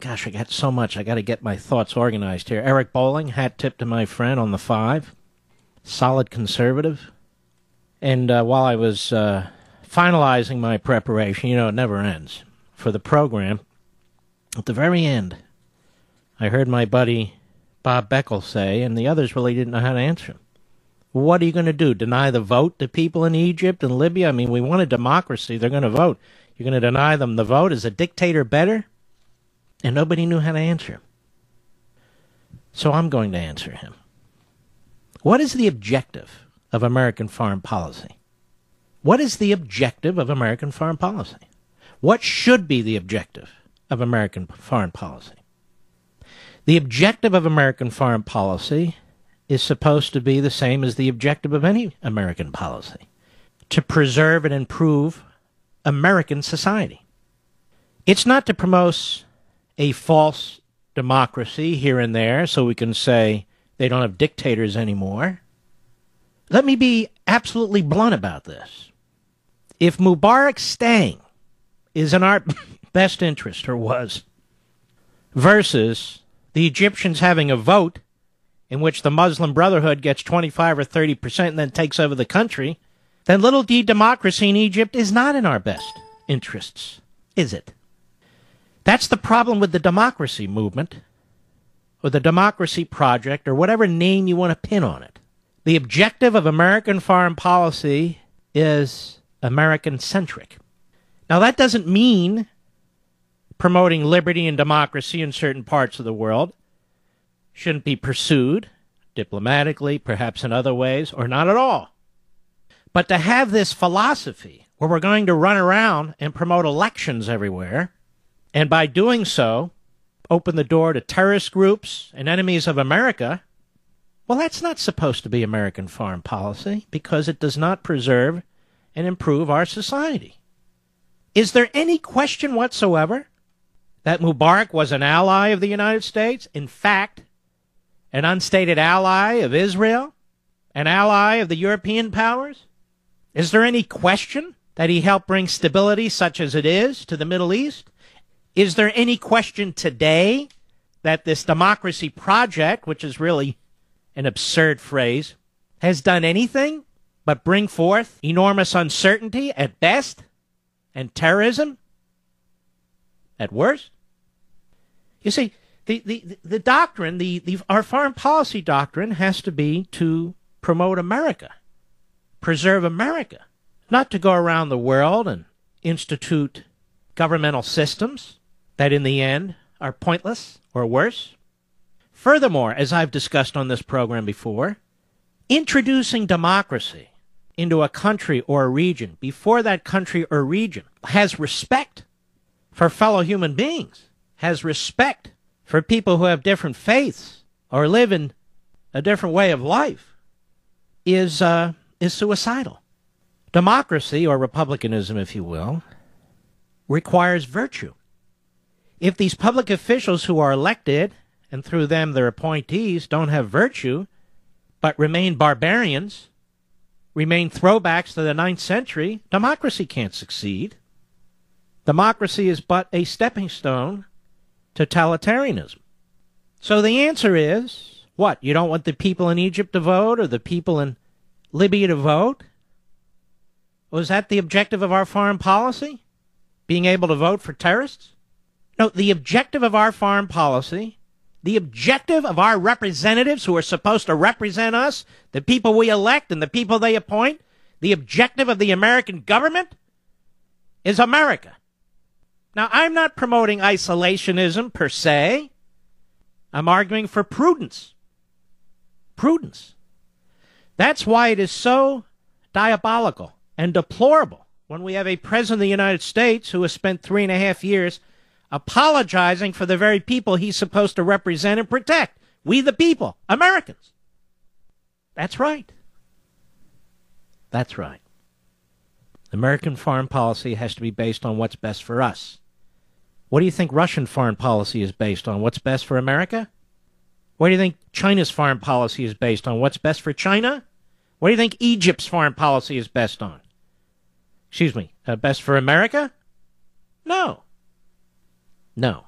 gosh, I got so much. I got to get my thoughts organized here. Eric Bolling, hat tip to my friend on the 5. Solid conservative. And while I was finalizing my preparation, you know, it never ends, for the program, at the very end, I heard my buddy Bob Beckel say, and the others really didn't know how to answer him. What are you going to do? Deny the vote to people in Egypt and Libya? I mean, we want a democracy. They're going to vote. You're going to deny them the vote? Is a dictator better? And nobody knew how to answer him. So I'm going to answer him. What is the objective of American foreign policy? What is the objective of American foreign policy? What should be the objective of American foreign policy? The objective of American foreign policy is supposed to be the same as the objective of any American policy: to preserve and improve American society. It's not to promote a false democracy here and there so we can say they don't have dictators anymore. Let me be absolutely blunt about this. If Mubarak staying is in our best interest, or was, versus the Egyptians having a vote in which the Muslim Brotherhood gets 25 or 30% and then takes over the country, then little d democracy in Egypt is not in our best interests, is it? That's the problem with the democracy movement, or the democracy project, or whatever name you want to pin on it. The objective of American foreign policy is American-centric. Now, that doesn't mean promoting liberty and democracy in certain parts of the world shouldn't be pursued diplomatically, perhaps in other ways, or not at all. But to have this philosophy where we're going to run around and promote elections everywhere, and by doing so, open the door to terrorist groups and enemies of America, well, that's not supposed to be American foreign policy, because it does not preserve and improve our society. Is there any question whatsoever that Mubarak was an ally of the United States? In fact, an unstated ally of Israel? An ally of the European powers? Is there any question that he helped bring stability, such as it is, to the Middle East? Is there any question today that this democracy project, which is really an absurd phrase, has done anything but bring forth enormous uncertainty at best and terrorism at worst? You see, the doctrine, our foreign policy doctrine has to be to promote America, preserve America, not to go around the world and institute governmental systems that in the end are pointless or worse. Furthermore, as I've discussed on this program before, introducing democracy into a country or a region before that country or region has respect for fellow human beings, has respect for people who have different faiths or live in a different way of life, is suicidal. Democracy, or republicanism, if you will, requires virtue. If these public officials who are elected, and through them their appointees, don't have virtue, but remain barbarians, remain throwbacks to the 9th century, democracy can't succeed. Democracy is but a stepping stone to totalitarianism. So the answer is, what? You don't want the people in Egypt to vote, or the people in Libya to vote? Was that the objective of our foreign policy? Being able to vote for terrorists? No, the objective of our foreign policy, the objective of our representatives who are supposed to represent us, the people we elect and the people they appoint, the objective of the American government is America. Now, I'm not promoting isolationism per se. I'm arguing for prudence. Prudence. That's why it is so diabolical and deplorable when we have a president of the United States who has spent 3.5 years apologizing for the very people he's supposed to represent and protect. We the people, Americans. That's right. That's right. American foreign policy has to be based on what's best for us. What do you think Russian foreign policy is based on? What's best for America? What do you think China's foreign policy is based on? What's best for China? What do you think Egypt's foreign policy is based on? Best for America? No. No.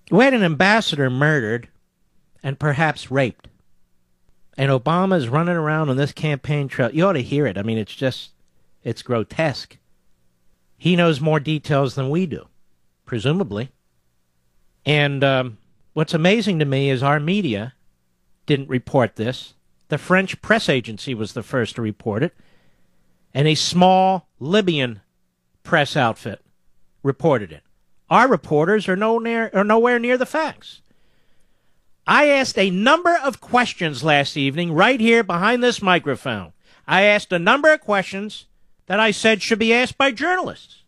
We had an ambassador murdered and perhaps raped. And Obama's running around on this campaign trail. You ought to hear it. I mean, it's grotesque. He knows more details than we do, presumably. And what's amazing to me is our media didn't report this. The French press agency was the first to report it. And a small Libyan press outfit reported it. Our reporters are nowhere near the facts. I asked a number of questions last evening right here behind this microphone. I asked a number of questions that I said should be asked by journalists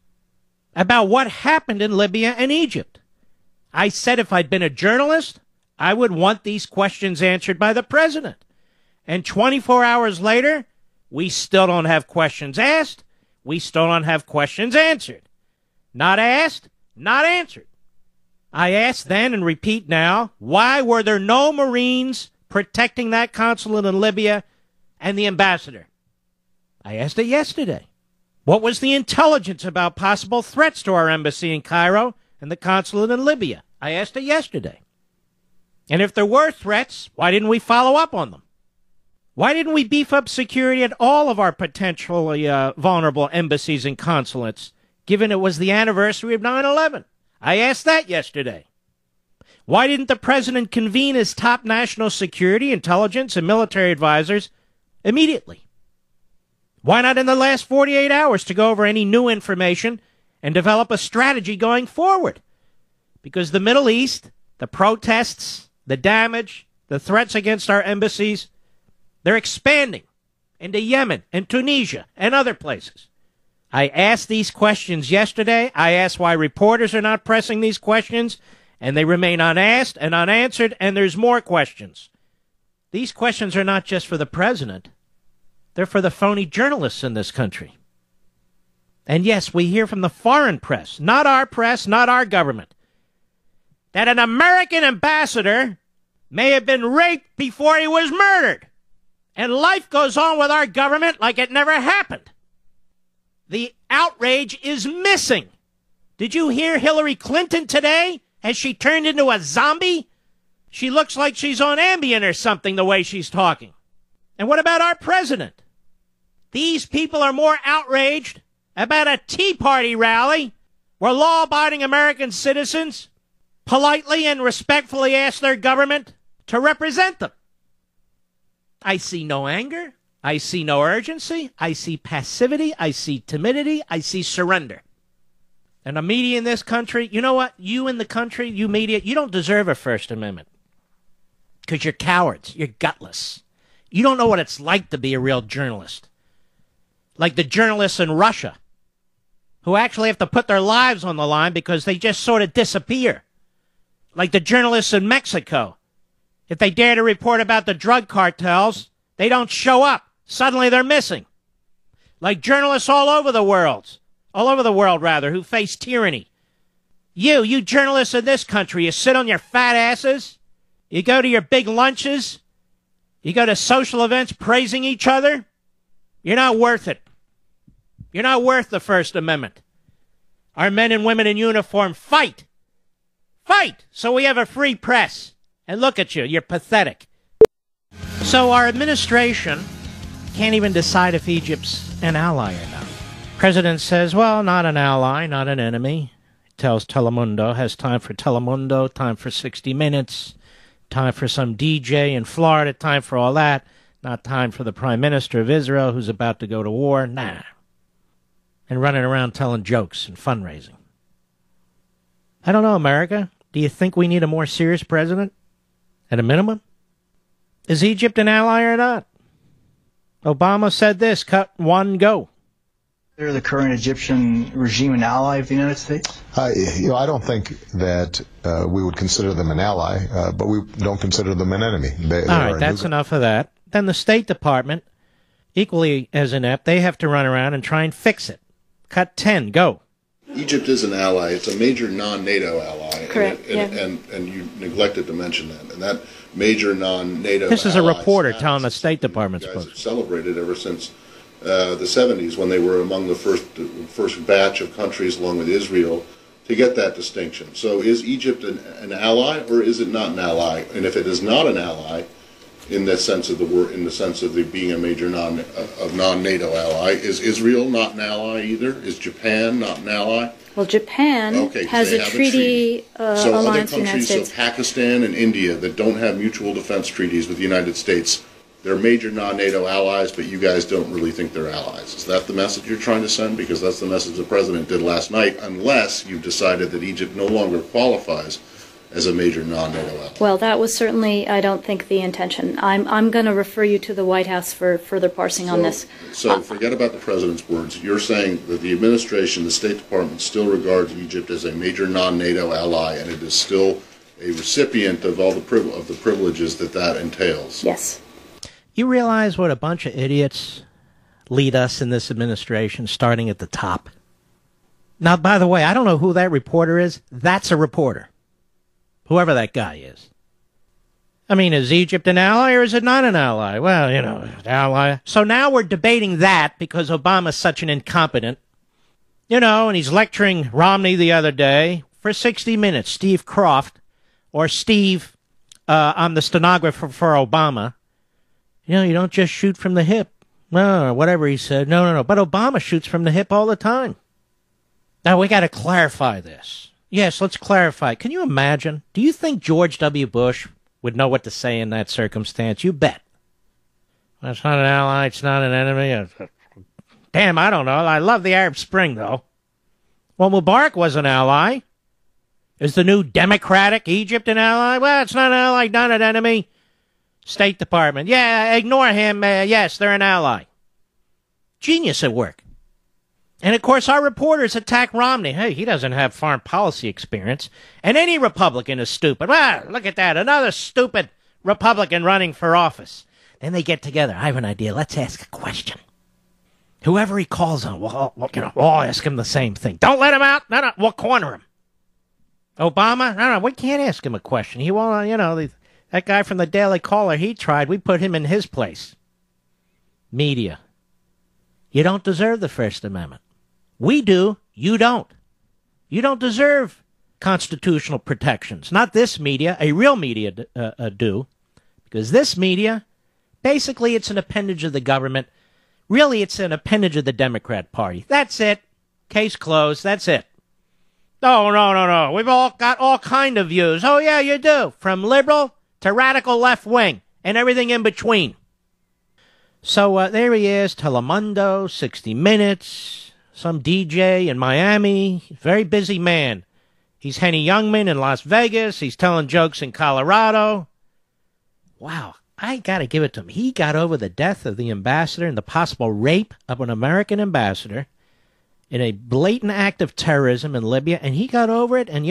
about what happened in Libya and Egypt. I said if I'd been a journalist, I would want these questions answered by the president. And 24 hours later, we still don't have questions asked. We still don't have questions answered. Not asked, not answered. I asked then and repeat now, why were there no Marines protecting that consulate in Libya and the ambassador? I asked it yesterday. What was the intelligence about possible threats to our embassy in Cairo and the consulate in Libya? I asked it yesterday. And if there were threats, why didn't we follow up on them? Why didn't we beef up security at all of our potentially vulnerable embassies and consulates, given it was the anniversary of 9/11? I asked that yesterday. Why didn't the president convene his top national security, intelligence, and military advisors immediately? Why not in the last 48 hours to go over any new information and develop a strategy going forward? Because the Middle East, the protests, the damage, the threats against our embassies, they're expanding into Yemen and Tunisia and other places. I asked these questions yesterday. I asked why reporters are not pressing these questions, and they remain unasked and unanswered, and there's more questions. These questions are not just for the president. They're for the phony journalists in this country. And yes, we hear from the foreign press, not our government, that an American ambassador may have been raped before he was murdered. And life goes on with our government like it never happened. The outrage is missing. Did you hear Hillary Clinton today? Has she turned into a zombie? She looks like she's on Ambien or something the way she's talking. And what about our president? These people are more outraged about a Tea Party rally where law-abiding American citizens politely and respectfully ask their government to represent them. I see no anger. I see no urgency. I see passivity. I see timidity. I see surrender. And the media in this country, you know what? You in the country, you media, you don't deserve a First Amendment. Because you're cowards. You're gutless. You don't know what it's like to be a real journalist. Like the journalists in Russia, who actually have to put their lives on the line because they just sort of disappear. Like the journalists in Mexico. If they dare to report about the drug cartels, they don't show up. Suddenly they're missing. Like journalists all over the world, who face tyranny. You journalists in this country, you sit on your fat asses, you go to your big lunches, you go to social events praising each other. You're not worth it. You're not worth the First Amendment. Our men and women in uniform fight. Fight so we have a free press. And look at you, you're pathetic. So our administration can't even decide if Egypt's an ally or not. President says, well, not an ally, not an enemy. Tells Telemundo, has time for Telemundo, time for 60 Minutes, time for some DJ in Florida, time for all that. Not time for the Prime Minister of Israel who's about to go to war. Nah. And running around telling jokes and fundraising. I don't know, America. Do you think we need a more serious president? At a minimum? Is Egypt an ally or not? Obama said this, cut one, go. They're the current Egyptian regime an ally of the United States? I don't think that we would consider them an ally, but we don't consider them an enemy. All right, that's enough of that. Then the State Department, equally as inept, they have to run around and try and fix it. Cut 10, go. Egypt is an ally. It's a major non-NATO ally. Correct. And you neglected to mention that. And that major non-NATO This is a reporter telling the State Department spokesman. Celebrated ever since the 70s when they were among the first batch of countries, along with Israel, to get that distinction. So is Egypt an ally, or is it not an ally? And if it is not an ally, in the sense of the word, in the sense of being a major non-NATO ally, is Israel not an ally either? Is Japan not an ally? Well, Japan has a treaty so alliance other with the United countries, States. so Pakistan and India that don't have mutual defense treaties with the United States, they're major non-NATO allies, but you guys don't really think they're allies. Is that the message you're trying to send? Because that's the message the president did last night, unless you've decided that Egypt no longer qualifies as a major non-NATO ally. Well, that was certainly, I don't think, the intention. I'm going to refer you to the White House for further parsing on this. So forget about the president's words. You're saying that the administration, the State Department, still regards Egypt as a major non-NATO ally, and it is still a recipient of all the privileges that entails. Yes. You realize what a bunch of idiots lead us in this administration, starting at the top? Now, by the way, I don't know who that reporter is. That's a reporter. Whoever that guy is. I mean, is Egypt an ally or is it not an ally? Well, an ally. So now we're debating that because Obama's such an incompetent. And he's lecturing Romney the other day for 60 minutes. Steve Croft, or Steve, I'm the stenographer for Obama. You don't just shoot from the hip. No, whatever he said. No. But Obama shoots from the hip all the time. Now, we got to clarify this. Yes, let's clarify. Can you imagine? Do you think George W. Bush would know what to say in that circumstance? You bet. That's not an ally. It's not an enemy. Damn, I don't know. I love the Arab Spring, though. Well, Mubarak was an ally. Is the new democratic Egypt an ally? Well, it's not an ally, not an enemy. State Department. Yeah, ignore him. Yes, they're an ally. Genius at work. And, of course, our reporters attack Romney. Hey, he doesn't have foreign policy experience. And any Republican is stupid. Well, look at that. Another stupid Republican running for office. Then they get together. I have an idea. Let's ask a question. Whoever he calls on, we'll ask him the same thing. Don't let him out. No, we'll corner him. Obama? No, we can't ask him a question. He won't, that guy from the Daily Caller, he tried. We put him in his place. Media. You don't deserve the First Amendment. We do. You don't. You don't deserve constitutional protections. Not this media. A real media do. Because this media, basically it's an appendage of the government. Really, it's an appendage of the Democrat Party. That's it. Case closed. That's it. No. We've all got all kind of views. Oh, yeah, you do. From liberal to radical left wing and everything in between. So there he is, Telemundo, 60 Minutes, some DJ in Miami, very busy man. He's Henny Youngman in Las Vegas. He's telling jokes in Colorado. Wow, I got to give it to him. He got over the death of the ambassador and the possible rape of an American ambassador in a blatant act of terrorism in Libya, and he got over it. And,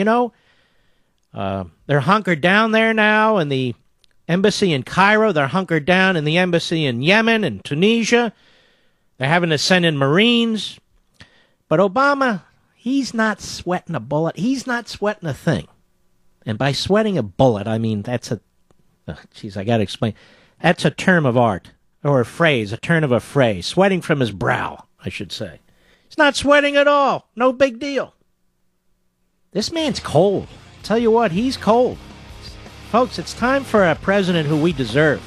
they're hunkered down there now in the embassy in Cairo. They're hunkered down in the embassy in Yemen and Tunisia. They're having to send in Marines. But Obama, he's not sweating a bullet. He's not sweating a thing. And by sweating a bullet, I mean that's I got to explain. That's a term of art, or a phrase, a turn of a phrase. Sweating from his brow, I should say. He's not sweating at all. No big deal. This man's cold. Tell you what, he's cold. Folks, it's time for a president who we deserve.